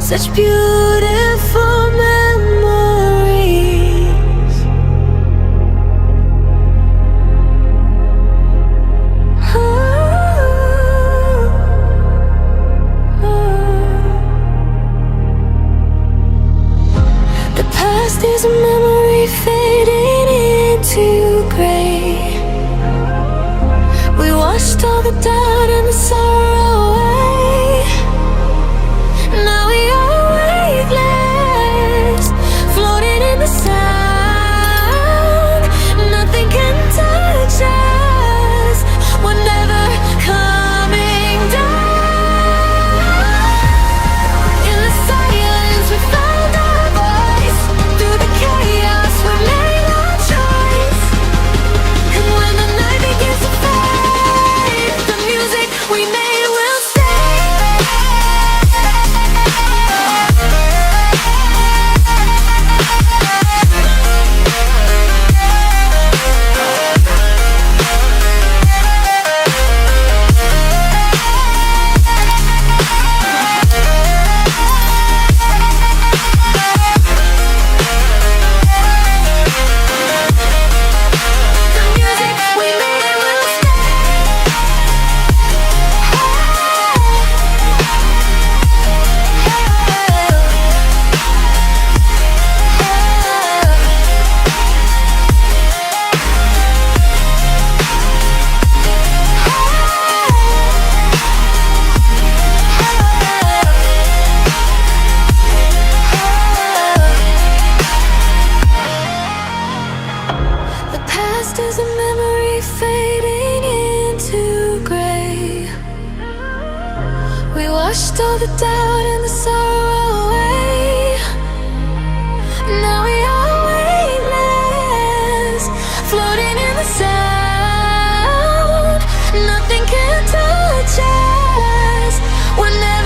such beautiful memories. The past is a memory fading into gray. We washed all the doubt and the sorrow away. Now we are waveless, floating in the sound. Nothing can touch us, we're never coming down. In the silence we found our voice. Through the chaos we made our choice. And when the night begins to fade, the music we made will stay. The music we made will The past is a memory fading into gray. We washed all the doubt and the sorrow away. Now we are weightless, floating in the sound. Nothing can touch us, we're never